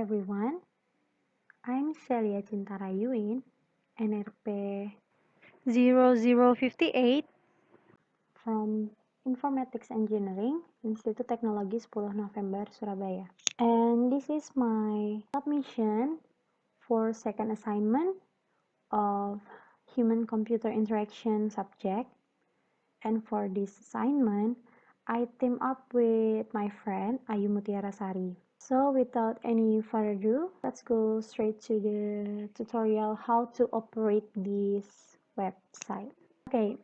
everyone, I'm Celia Chintara Yuwine, NRP 0058 from Informatics Engineering, Institut Teknologi 10 November, Surabaya. And this is my submission for second assignment of Human-Computer Interaction subject. And for this assignment, I team up with my friend Ayu Mutiara Sari. So without any further ado, let's go straight to the tutorial how to operate this website. Okay,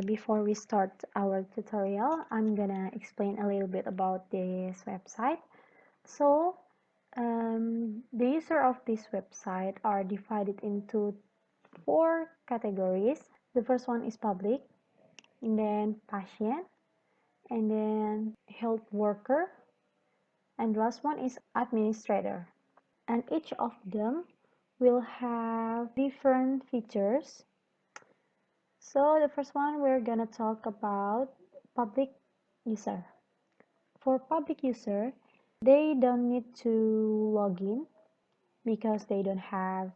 before we start our tutorial, I'm gonna explain a little bit about this website. So the user of this website are divided into 4 categories. The first one is public, and then patient, and then health worker, and the last one is administrator. And each of them will have different features. So the first one, we're gonna talk about public user. For public user, they don't need to log in because they don't have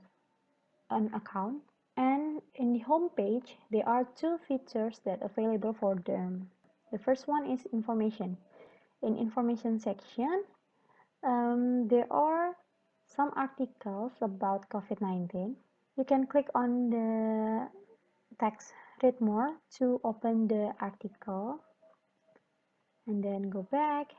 an account. And in the home page, there are 2 features that are available for them. The first one is information. In information section, there are some articles about COVID-19. You can click on the text read more to open the article and then go back.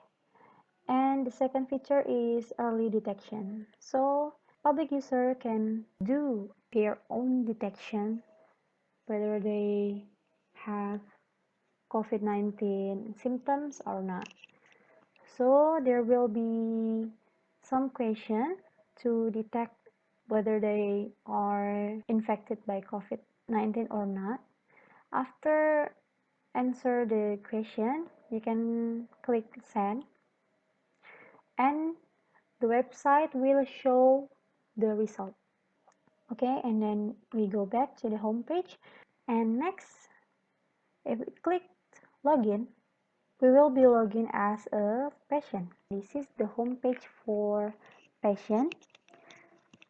And the second feature is early detection. So public user can do their own detection whether they have COVID-19 symptoms or not. So there will be some question to detect whether they are infected by COVID-19 or not. After answer the question, you can click send, and the website will show the result. Okay, and then we go back to the home page, and next, if we click login, we will be logging as a patient. This is the home page for patient.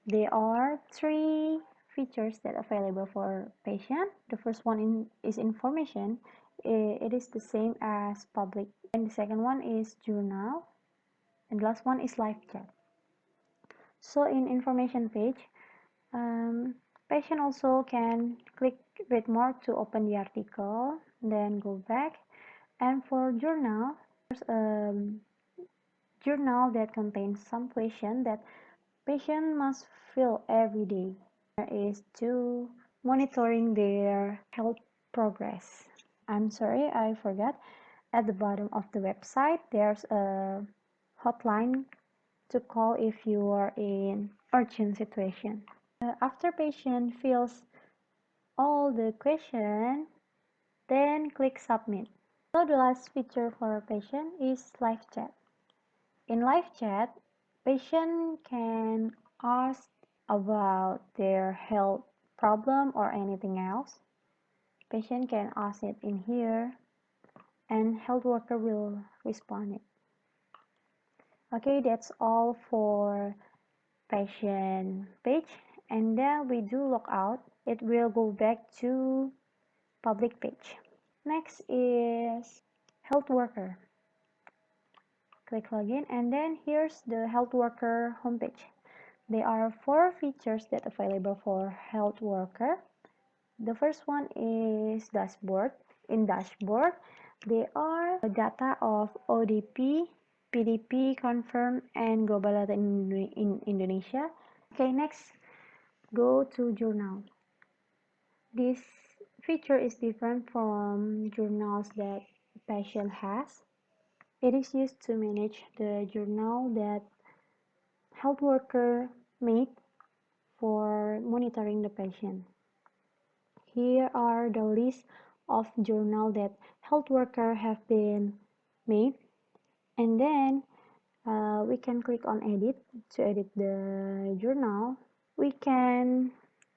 There are 3 features that are available for patient. The first one is information. It is the same as public. And the second one is journal. And the last one is live chat. So in information page, patient also can click read more to open the article, then go back. And for journal, there's a journal that contains some question that patient must fill every day. There is to monitoring their health progress. I'm sorry, I forgot. At the bottom of the website, there's a hotline to call if you are in urgent situation. After patient fills all the question, then click submit. So the last feature for patient is live chat. In live chat, patient can ask about their health problem or anything else. Patient can ask it in here, and health worker will respond it. Okay, that's all for patient page, and then we do log out. It will go back to public page. Next is health worker. Click login, and then here's the health worker homepage. There are 4 features that are available for health worker. The first one is dashboard. In dashboard, there are data of ODP, PDP, confirmed, and global data in Indonesia. Okay, next, go to journal. This feature is different from journals that patient has. It is used to manage the journal that health worker made for monitoring the patient. Here are the list of journal that health worker have been made, and then we can click on edit to edit the journal. We can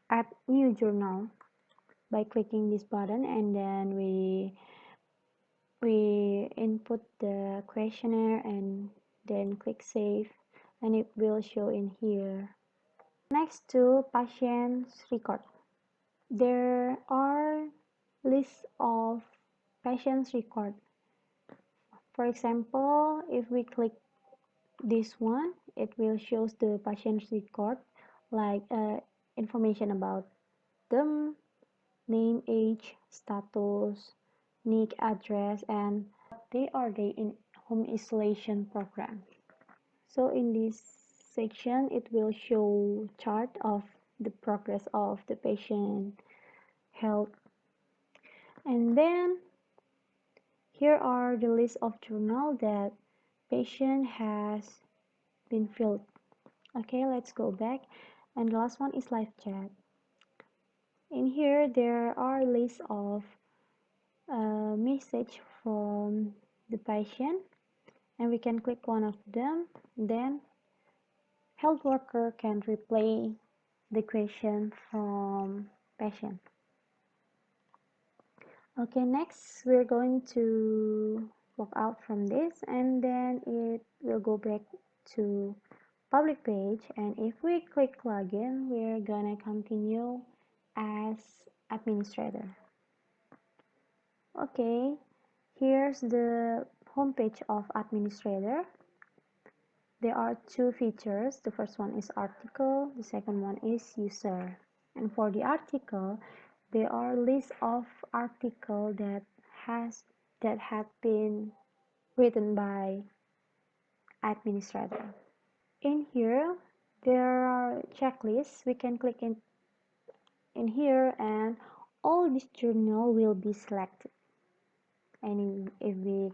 add new journal by clicking this button, and then we input the questionnaire and then click save, and it will show in here. Next to patient's record, there are lists of patient's record. For example, if we click this one, it will show the patient's record, like information about them, name, age, status, NIC address, and they are they in home isolation program. So in this section, it will show chart of the progress of the patient health. And then here are the list of journal that patient has been filled. Okay, let's go back. And the last one is live chat. In here, there are lists of message from the patient, and we can click one of them. Then health worker can replay the question from patient. Okay, next we're going to log out from this, and then it will go back to public page, and if we click login, we're gonna continue as administrator. Okay, here's the homepage of administrator. There are two features. The first one is article, the second one is user. And for the article, there are lists of articles that have been written by administrator. In here, there are checklists. We can click in here, and all this journal will be selected. And if we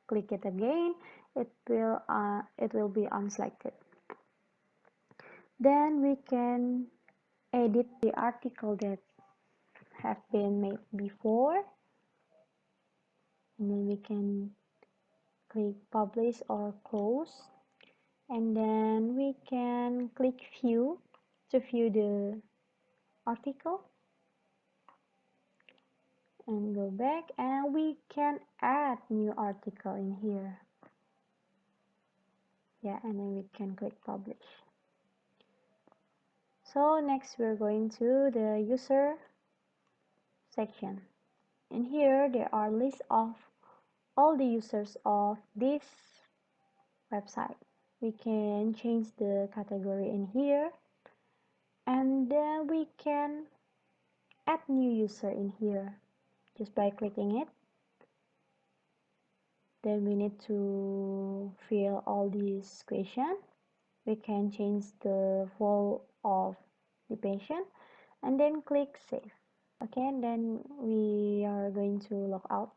click it again, it will be unselected. Then we can edit the article that have been made before, and then we can click publish or close, and then we can click view to view the article and go back, and we can add new article in here. Yeah, and then we can click publish. So next we're going to the user section. In here there are lists of all the users of this website. We can change the category in here, and then we can add new user in here just by clicking it. Then we need to fill all these questions. We can change the role of the patient, and then click save. Okay, and then we are going to log out.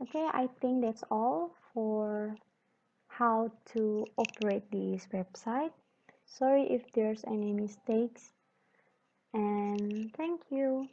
Okay, I think that's all for how to operate this website. Sorry if there's any mistakes, and thank you.